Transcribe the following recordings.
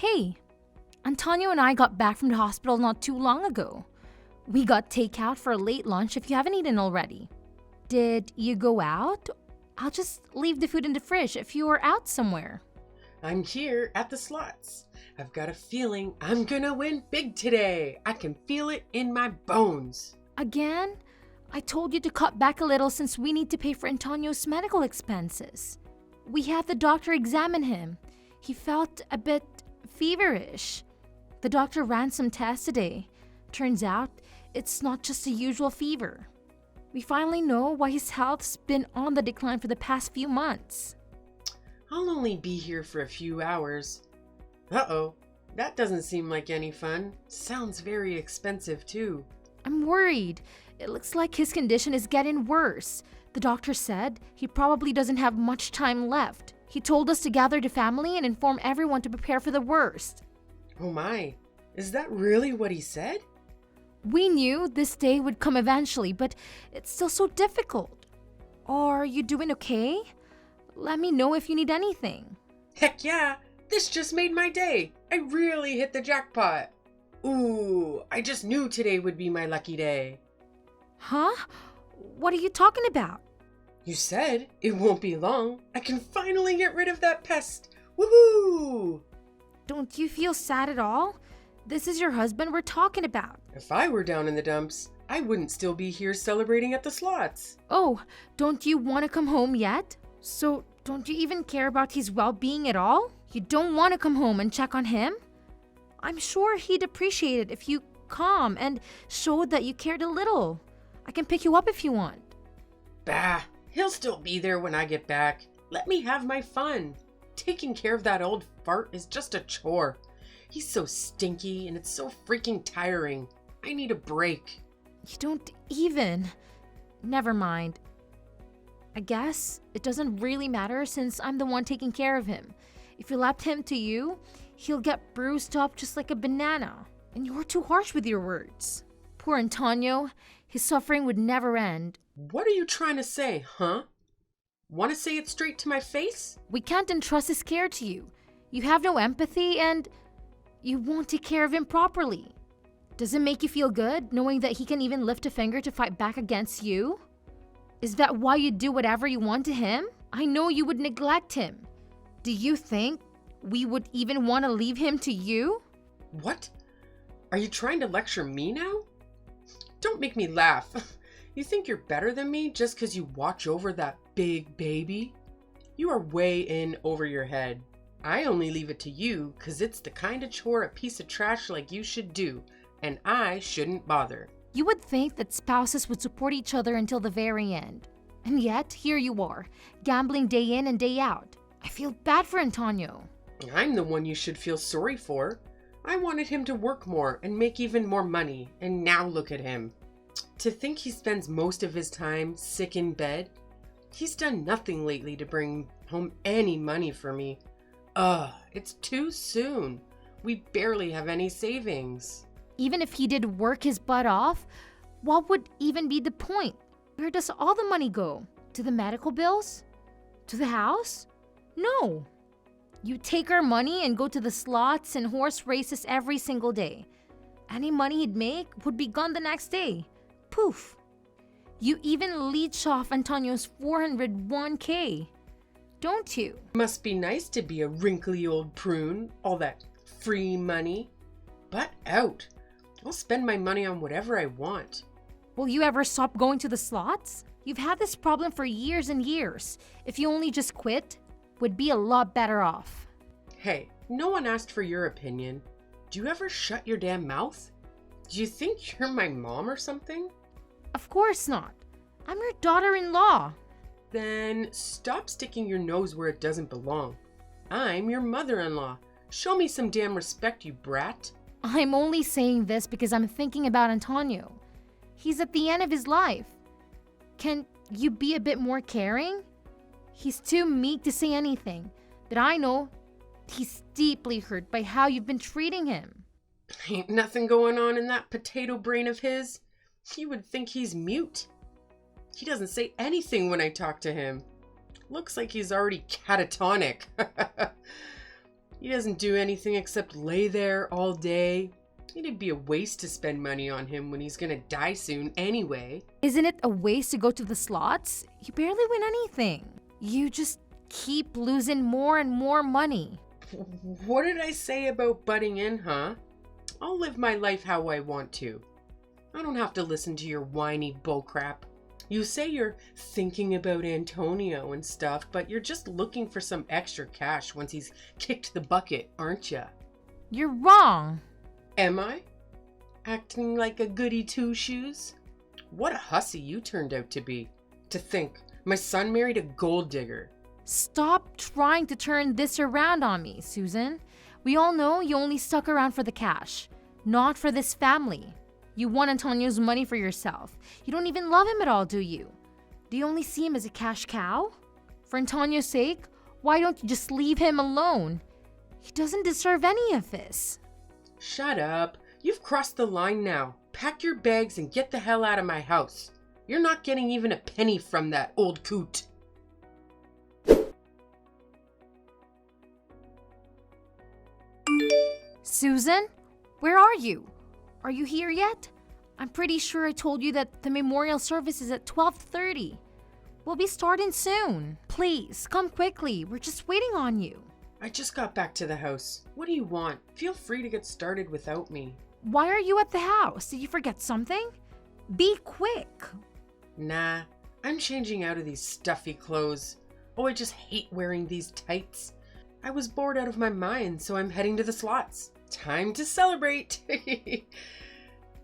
Hey, Antonio and I got back from the hospital not too long ago. We got takeout for a late lunch if you haven't eaten already. Did you go out? I'll just leave the food in the fridge if you are out somewhere. I'm here at the slots. I've got a feeling I'm gonna win big today. I can feel it in my bones. Again? I told you to cut back a little since we need to pay for Antonio's medical expenses. We had the doctor examine him. He felt a bit feverish. The doctor ran some tests today. Turns out, it's not just a usual fever. We finally know why his health's been on the decline for the past few months. I'll only be here for a few hours. Uh-oh, that doesn't seem like any fun. Sounds very expensive too. I'm worried. It looks like his condition is getting worse. The doctor said he probably doesn't have much time left. He told us to gather the family and inform everyone to prepare for the worst. Oh my, is that really what he said? We knew this day would come eventually, but it's still so difficult. Are you doing okay? Let me know if you need anything. Heck yeah, this just made my day. I really hit the jackpot. Ooh, I just knew today would be my lucky day. Huh? What are you talking about? You said it won't be long. I can finally get rid of that pest. Woohoo! Don't you feel sad at all? This is your husband we're talking about. If I were down in the dumps, I wouldn't still be here celebrating at the slots. Oh, don't you want to come home yet? So, don't you even care about his well-being at all? You don't want to come home and check on him? I'm sure he'd appreciate it if you come and showed that you cared a little. I can pick you up if you want. Bah, he'll still be there when I get back. Let me have my fun. Taking care of that old fart is just a chore. He's so stinky and it's so freaking tiring. I need a break. You don't even. Never mind. I guess it doesn't really matter since I'm the one taking care of him. If you left him to you, he'll get bruised up just like a banana. And you're too harsh with your words. Poor Antonio, his suffering would never end. What are you trying to say, huh? Want to say it straight to my face? We can't entrust his care to you. You have no empathy and you won't take care of him properly. Does it make you feel good knowing that he can even lift a finger to fight back against you? Is that why you do whatever you want to him? I know you would neglect him. Do you think we would even want to leave him to you? What? Are you trying to lecture me now? Don't make me laugh. You think you're better than me just because you watch over that big baby? You are way in over your head. I only leave it to you because it's the kind of chore a piece of trash like you should do, and I shouldn't bother. You would think that spouses would support each other until the very end. And yet, here you are, gambling day in and day out. I feel bad for Antonio. I'm the one you should feel sorry for. I wanted him to work more and make even more money, and now look at him. To think he spends most of his time sick in bed? He's done nothing lately to bring home any money for me. It's too soon. We barely have any savings. Even if he did work his butt off, what would even be the point? Where does all the money go? To the medical bills? To the house? No. You take our money and go to the slots and horse races every single day. Any money he'd make would be gone the next day. Poof. You even leech off Antonio's 401k. Don't you? Must be nice to be a wrinkly old prune, all that free money. But out. I'll spend my money on whatever I want. Will you ever stop going to the slots? You've had this problem for years and years. If you only just quit, would be a lot better off. Hey, no one asked for your opinion. Do you ever shut your damn mouth? Do you think you're my mom or something? Of course not. I'm your daughter-in-law. Then stop sticking your nose where it doesn't belong. I'm your mother-in-law. Show me some damn respect, you brat. I'm only saying this because I'm thinking about Antonio. He's at the end of his life. Can you be a bit more caring? He's too meek to say anything, but I know he's deeply hurt by how you've been treating him. Ain't nothing going on in that potato brain of his. You would think he's mute. He doesn't say anything when I talk to him. Looks like he's already catatonic. He doesn't do anything except lay there all day. It'd be a waste to spend money on him when he's gonna die soon anyway. Isn't it a waste to go to the slots? You barely win anything. You just keep losing more and more money. What did I say about butting in, huh? I'll live my life how I want to. I don't have to listen to your whiny bullcrap. You say you're thinking about Antonio and stuff, but you're just looking for some extra cash once he's kicked the bucket, aren't ya? You're wrong. Am I? Acting like a goody two-shoes? What a hussy you turned out to be. To think, my son married a gold digger. Stop trying to turn this around on me, Susan. We all know you only stuck around for the cash, not for this family. You want Antonio's money for yourself. You don't even love him at all, do you? Do you only see him as a cash cow? For Antonio's sake, why don't you just leave him alone? He doesn't deserve any of this. Shut up. You've crossed the line now. Pack your bags and get the hell out of my house. You're not getting even a penny from that old coot. Susan, where are you? Are you here yet? I'm pretty sure I told you that the memorial service is at 12:30. We'll be starting soon. Please, come quickly. We're just waiting on you. I just got back to the house. What do you want? Feel free to get started without me. Why are you at the house? Did you forget something? Be quick. Nah, I'm changing out of these stuffy clothes. Oh, I just hate wearing these tights. I was bored out of my mind, so I'm heading to the slots. Time to celebrate!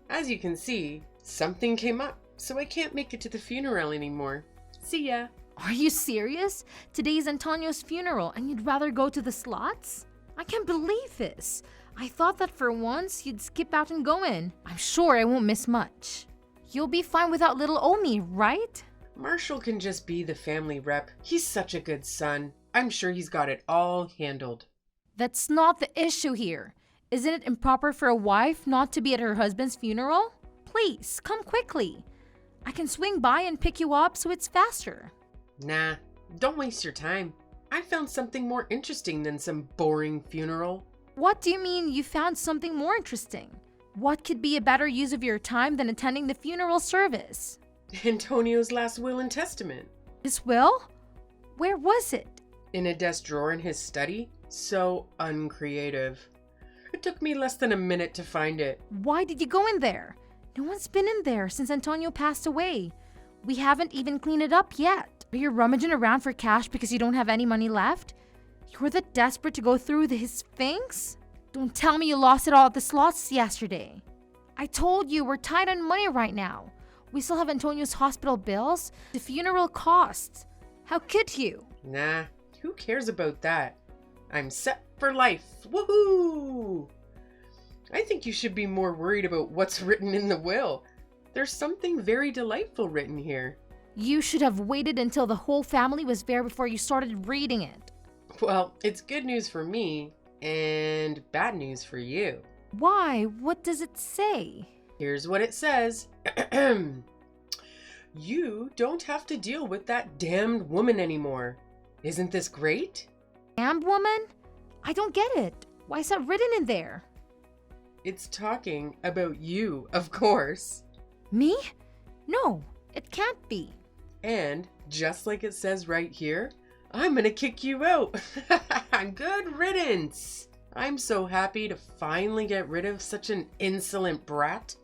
As you can see, something came up, so I can't make it to the funeral anymore. See ya! Are you serious? Today's Antonio's funeral and you'd rather go to the slots? I can't believe this. I thought that for once you'd skip out and go in. I'm sure I won't miss much. You'll be fine without little Omi, right? Marshall can just be the family rep. He's such a good son. I'm sure he's got it all handled. That's not the issue here. Isn't it improper for a wife not to be at her husband's funeral? Please, come quickly. I can swing by and pick you up so it's faster. Nah, don't waste your time. I found something more interesting than some boring funeral. What do you mean you found something more interesting? What could be a better use of your time than attending the funeral service? Antonio's last will and testament. His will? Where was it? In a desk drawer in his study. So uncreative. It took me less than a minute to find it. Why did you go in there? No one's been in there since Antonio passed away. We haven't even cleaned it up yet. Are you rummaging around for cash because you don't have any money left? You're that desperate to go through his things? Don't tell me you lost it all at the slots yesterday. I told you we're tight on money right now. We still have Antonio's hospital bills, the funeral costs. How could you? Nah, who cares about that? I'm set for life. Woohoo! I think you should be more worried about what's written in the will. There's something very delightful written here. You should have waited until the whole family was there before you started reading it. Well, it's good news for me and bad news for you. Why? What does it say? Here's what it says. You don't have to deal with that damned woman anymore. Isn't this great? Damned woman? I don't get it. Why is that written in there? It's talking about you, of course. Me? No, it can't be. And just like it says right here, I'm gonna kick you out. Good riddance. I'm so happy to finally get rid of such an insolent brat.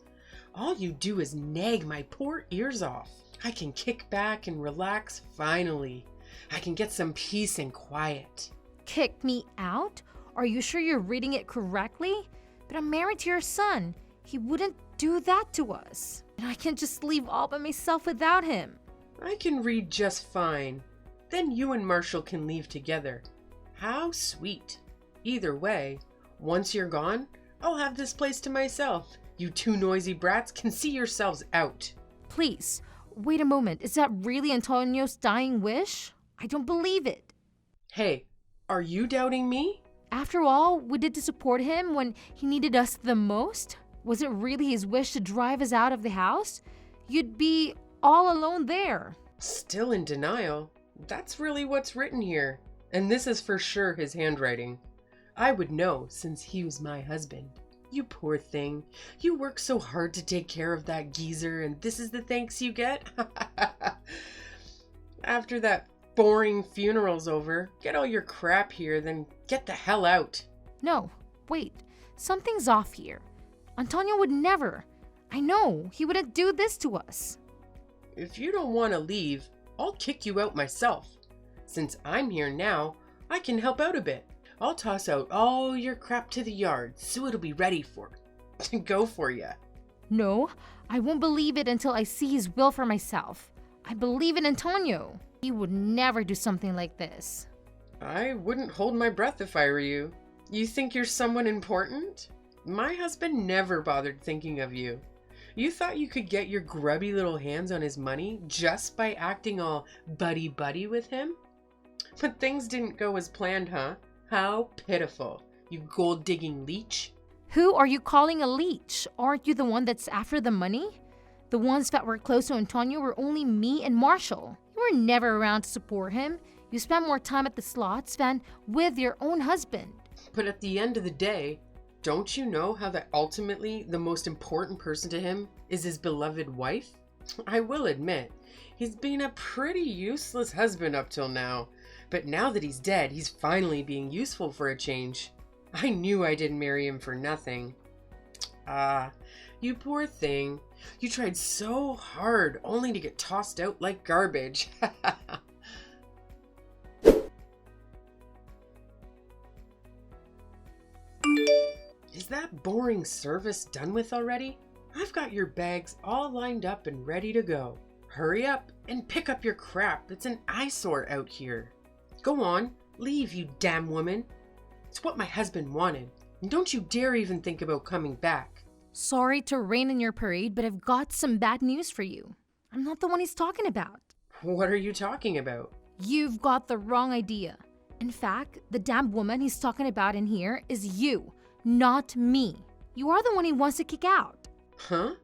All you do is nag my poor ears off. I can kick back and relax finally. I can get some peace and quiet. Kick me out? Are you sure you're reading it correctly? But I'm married to your son. He wouldn't do that to us. And I can't just leave all by myself without him. I can read just fine. Then you and Marshall can leave together. How sweet. Either way, once you're gone, I'll have this place to myself. You two noisy brats can see yourselves out. Please, wait a moment. Is that really Antonio's dying wish? I don't believe it. Hey, are you doubting me? After all, we did to support him when he needed us the most. Was it really his wish to drive us out of the house? You'd be all alone there. Still in denial? That's really what's written here. And this is for sure his handwriting. I would know since he was my husband. You poor thing. You work so hard to take care of that geezer, and this is the thanks you get? After that boring funeral's over, get all your crap here, then get the hell out. No, wait. Something's off here. Antonio would never. I know, he wouldn't do this to us. If you don't want to leave, I'll kick you out myself. Since I'm here now, I can help out a bit. I'll toss out all your crap to the yard so it'll be ready to go for ya. No, I won't believe it until I see his will for myself. I believe in Antonio. He would never do something like this. I wouldn't hold my breath if I were you. You think you're someone important? My husband never bothered thinking of you. You thought you could get your grubby little hands on his money just by acting all buddy-buddy with him? But things didn't go as planned, huh? How pitiful, you gold-digging leech. Who are you calling a leech? Aren't you the one that's after the money? The ones that were close to Antonio were only me and Marshall. You were never around to support him. You spent more time at the slots than with your own husband. But at the end of the day, don't you know how that ultimately the most important person to him is his beloved wife? I will admit, he's been a pretty useless husband up till now. But now that he's dead, he's finally being useful for a change. I knew I didn't marry him for nothing. Ah, you poor thing. You tried so hard only to get tossed out like garbage. Is that boring service done with already? I've got your bags all lined up and ready to go. Hurry up and pick up your crap. It's an eyesore out here. Go on, leave, you damn woman. It's what my husband wanted. And don't you dare even think about coming back. Sorry to rain in your parade, but I've got some bad news for you. I'm not the one he's talking about. What are you talking about? You've got the wrong idea. In fact, the damn woman he's talking about in here is you, not me. You are the one he wants to kick out. Huh?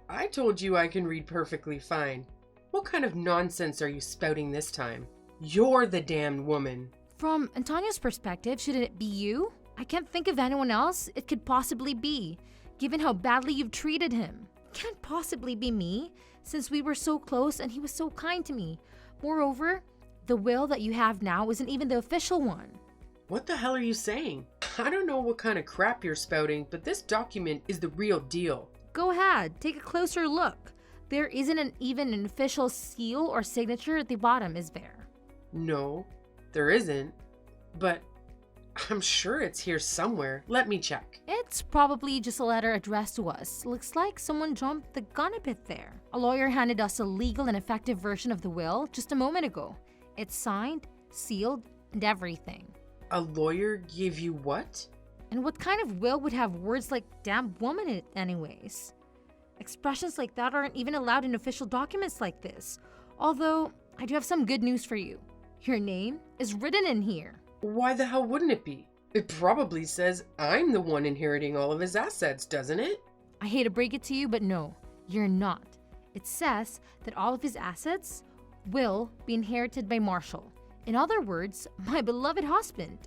I told you I can read perfectly fine. What kind of nonsense are you spouting this time? You're the damned woman. From Antonio's perspective, shouldn't it be you? I can't think of anyone else it could possibly be, given how badly you've treated him. It can't possibly be me, since we were so close and he was so kind to me. Moreover, the will that you have now isn't even the official one. What the hell are you saying? I don't know what kind of crap you're spouting, but this document is the real deal. Go ahead, take a closer look. There isn't even an official seal or signature at the bottom, is there? No, there isn't. But I'm sure it's here somewhere. Let me check. It's probably just a letter addressed to us. Looks like someone jumped the gun a bit there. A lawyer handed us a legal and effective version of the will just a moment ago. It's signed, sealed, and everything. A lawyer gave you what? And what kind of will would have words like damn woman in it anyways? Expressions like that aren't even allowed in official documents like this. Although, I do have some good news for you. Your name is written in here. Why the hell wouldn't it be? It probably says I'm the one inheriting all of his assets, doesn't it? I hate to break it to you, but no, you're not. It says that all of his assets will be inherited by Marshall. In other words, my beloved husband.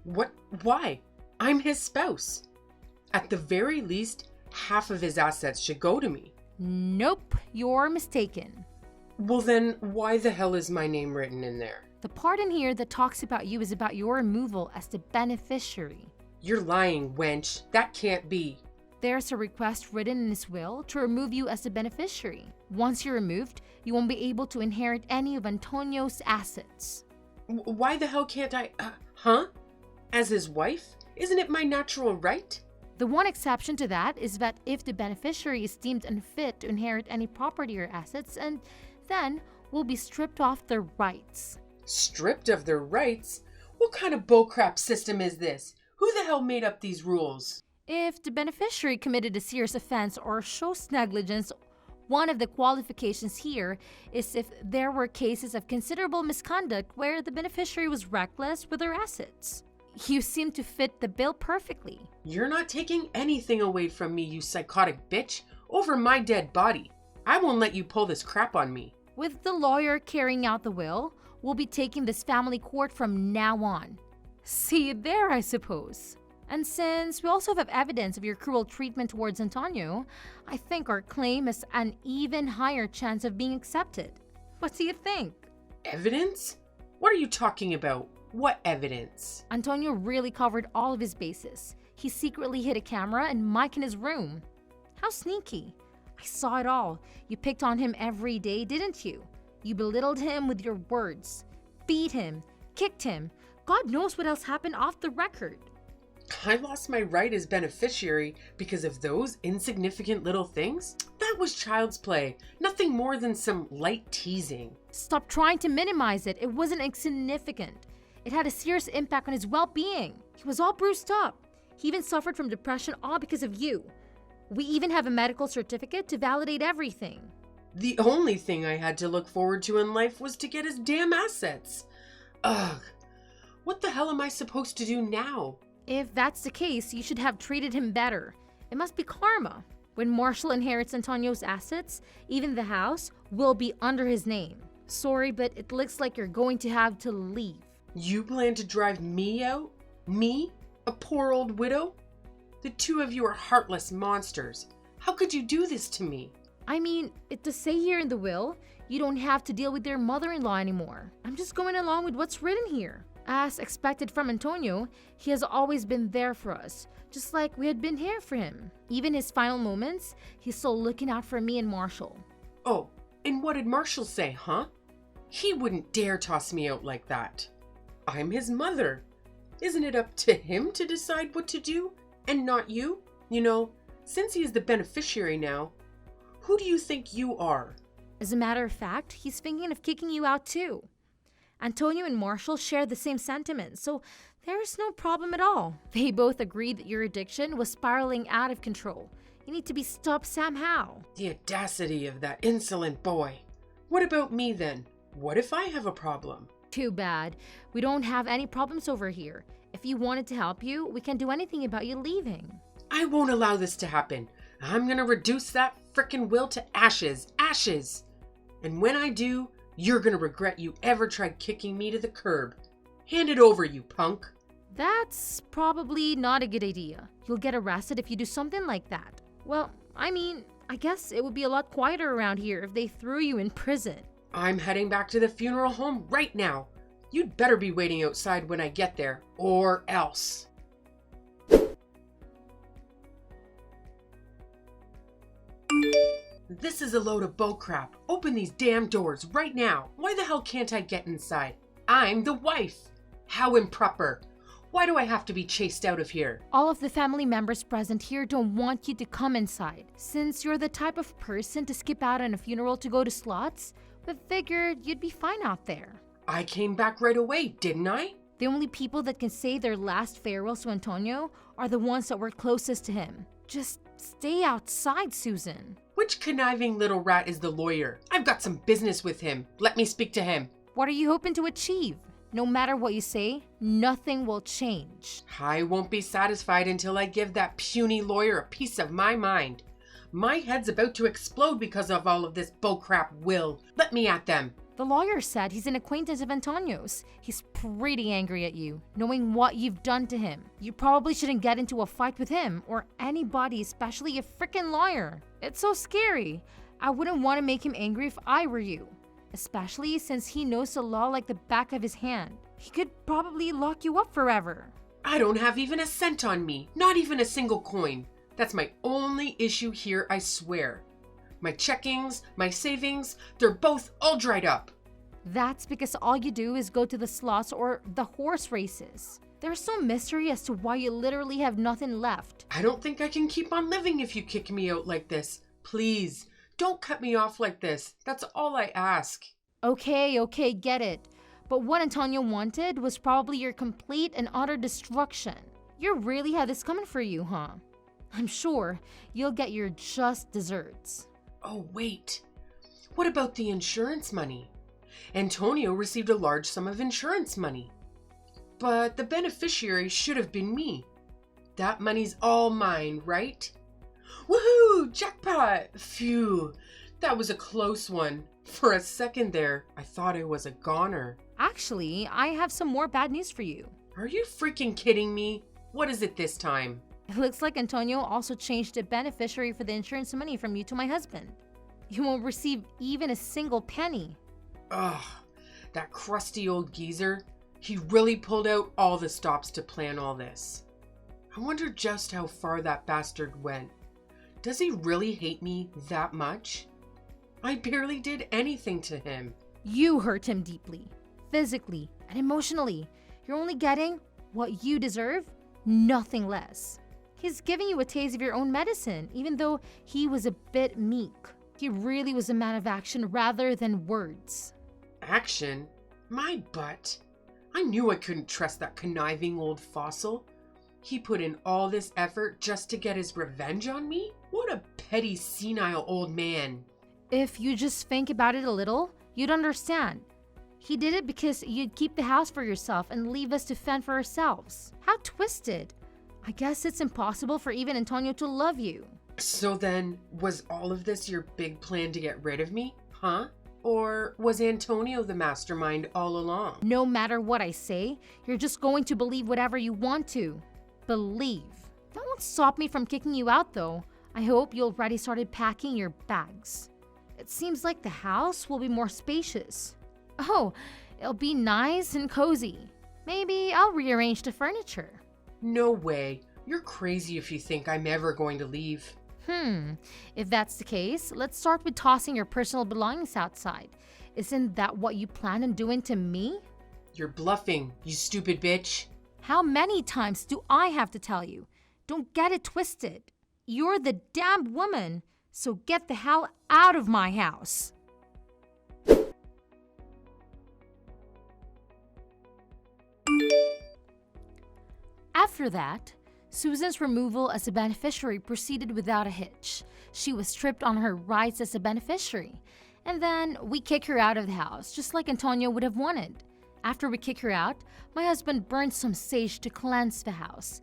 What? Why? I'm his spouse. At the very least, half of his assets should go to me. Nope, you're mistaken. Well then, why the hell is my name written in there? The part in here that talks about you is about your removal as the beneficiary. You're lying, wench. That can't be. There's a request written in his will to remove you as the beneficiary. Once you're removed, you won't be able to inherit any of Antonio's assets. Why the hell can't I, huh? As his wife? Isn't it my natural right? The one exception to that is that if the beneficiary is deemed unfit to inherit any property or assets, and then will be stripped off their rights. Stripped of their rights? What kind of bullcrap system is this? Who the hell made up these rules? If the beneficiary committed a serious offense or shows negligence, one of the qualifications here is if there were cases of considerable misconduct where the beneficiary was reckless with their assets. You seem to fit the bill perfectly. You're not taking anything away from me, you psychotic bitch, over my dead body. I won't let you pull this crap on me. With the lawyer carrying out the will, we'll be taking this family court from now on. See it there, I suppose. And since we also have evidence of your cruel treatment towards Antonio, I think our claim has an even higher chance of being accepted. What do you think? Evidence? What are you talking about? What evidence? Antonio really covered all of his bases. He secretly hid a camera and mic in his room. How sneaky. I saw it all. You picked on him every day, didn't you? You belittled him with your words, beat him, kicked him. God knows what else happened off the record. I lost my right as beneficiary because of those insignificant little things? That was child's play, nothing more than some light teasing. Stop trying to minimize it. It wasn't insignificant. It had a serious impact on his well-being. He was all bruised up. He even suffered from depression, all because of you. We even have a medical certificate to validate everything. The only thing I had to look forward to in life was to get his damn assets. Ugh. What the hell am I supposed to do now? If that's the case, you should have treated him better. It must be karma. When Marshall inherits Antonio's assets, even the house will be under his name. Sorry, but it looks like you're going to have to leave. You plan to drive me out? Me? A poor old widow? The two of you are heartless monsters. How could you do this to me? I mean, it does say here in the will, you don't have to deal with your mother-in-law anymore. I'm just going along with what's written here. As expected from Antonio, he has always been there for us, just like we had been here for him. Even his final moments, he's still looking out for me and Marshall. Oh, and what did Marshall say, huh? He wouldn't dare toss me out like that. I'm his mother. Isn't it up to him to decide what to do, and not you? You know, since he is the beneficiary now, who do you think you are? As a matter of fact, he's thinking of kicking you out too. Antonio and Marshall share the same sentiments, so there is no problem at all. They both agreed that your addiction was spiraling out of control. You need to be stopped somehow. The audacity of that insolent boy. What about me then? What if I have a problem? Too bad. We don't have any problems over here. If you wanted to help you, we can't do anything about you leaving. I won't allow this to happen. I'm gonna reduce that frickin' will to ashes. Ashes! And when I do, you're gonna regret you ever tried kicking me to the curb. Hand it over, you punk. That's probably not a good idea. You'll get arrested if you do something like that. Well, I mean, I guess it would be a lot quieter around here if they threw you in prison. I'm heading back to the funeral home right now. You'd better be waiting outside when I get there, or else. This is a load of bullcrap. Open these damn doors right now. Why the hell can't I get inside? I'm the wife. How improper. Why do I have to be chased out of here? All of the family members present here don't want you to come inside. Since you're the type of person to skip out on a funeral to go to slots, we figured you'd be fine out there. I came back right away, didn't I? The only people that can say their last farewells to Antonio are the ones that were closest to him. Just stay outside, Susan. Which conniving little rat is the lawyer? I've got some business with him. Let me speak to him. What are you hoping to achieve? No matter what you say, nothing will change. I won't be satisfied until I give that puny lawyer a piece of my mind. My head's about to explode because of all of this bullcrap will. Let me at them. The lawyer said he's an acquaintance of Antonio's. He's pretty angry at you, knowing what you've done to him. You probably shouldn't get into a fight with him or anybody, especially a freaking lawyer. It's so scary. I wouldn't want to make him angry if I were you, especially since he knows the law like the back of his hand. He could probably lock you up forever. I don't have even a cent on me, not even a single coin. That's my only issue here, I swear. My checkings, my savings, they're both all dried up. That's because all you do is go to the slots or the horse races. There's no mystery as to why you literally have nothing left. I don't think I can keep on living if you kick me out like this. Please, don't cut me off like this. That's all I ask. Okay, get it. But what Antonio wanted was probably your complete and utter destruction. You really had this coming for you, huh? I'm sure you'll get your just desserts. Oh, wait. What about the insurance money? Antonio received a large sum of insurance money. But the beneficiary should have been me. That money's all mine, right? Woohoo! Jackpot! Phew. That was a close one. For a second there, I thought I was a goner. Actually, I have some more bad news for you. Are you freaking kidding me? What is it this time? It looks like Antonio also changed the beneficiary for the insurance money from you to my husband. You won't receive even a single penny. Ugh, that crusty old geezer. He really pulled out all the stops to plan all this. I wonder just how far that bastard went. Does he really hate me that much? I barely did anything to him. You hurt him deeply, physically and emotionally. You're only getting what you deserve, nothing less. He's giving you a taste of your own medicine, even though he was a bit meek. He really was a man of action rather than words. Action? My butt. I knew I couldn't trust that conniving old fossil. He put in all this effort just to get his revenge on me? What a petty, senile old man. If you just think about it a little, you'd understand. He did it because you'd keep the house for yourself and leave us to fend for ourselves. How twisted. I guess it's impossible for even Antonio to love you. So then, was all of this your big plan to get rid of me? Huh? Or was Antonio the mastermind all along? No matter what I say, you're just going to believe whatever you want to. Believe. That won't stop me from kicking you out though. I hope you already started packing your bags. It seems like the house will be more spacious. Oh, it'll be nice and cozy. Maybe I'll rearrange the furniture. No way. You're crazy if you think I'm ever going to leave. If that's the case, let's start with tossing your personal belongings outside. Isn't that what you plan on doing to me? You're bluffing, you stupid bitch. How many times do I have to tell you? Don't get it twisted. You're the damned woman, so get the hell out of my house. After that, Susan's removal as a beneficiary proceeded without a hitch. She was stripped on her rights as a beneficiary. And then we kick her out of the house, just like Antonio would have wanted. After we kick her out, my husband burned some sage to cleanse the house.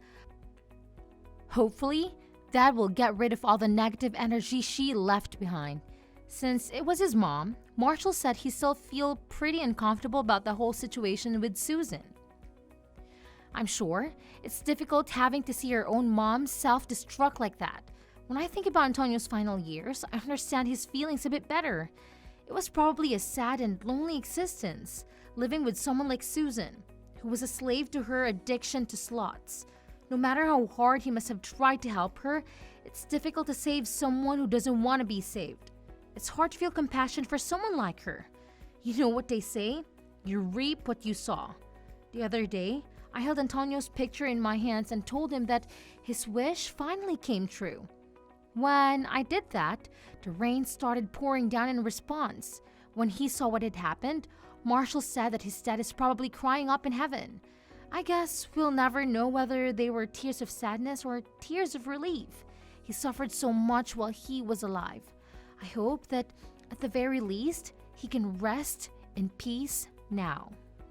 Hopefully, that will get rid of all the negative energy she left behind. Since it was his mom, Marshall said he still feels pretty uncomfortable about the whole situation with Susan. I'm sure it's difficult having to see your own mom self-destruct like that. When I think about Antonio's final years, I understand his feelings a bit better. It was probably a sad and lonely existence, living with someone like Susan, who was a slave to her addiction to slots. No matter how hard he must have tried to help her, it's difficult to save someone who doesn't want to be saved. It's hard to feel compassion for someone like her. You know what they say? You reap what you sow. The other day, I held Antonio's picture in my hands and told him that his wish finally came true. When I did that, the rain started pouring down in response. When he saw what had happened, Marshall said that his dad is probably crying up in heaven. I guess we'll never know whether they were tears of sadness or tears of relief. He suffered so much while he was alive. I hope that, at the very least, he can rest in peace now.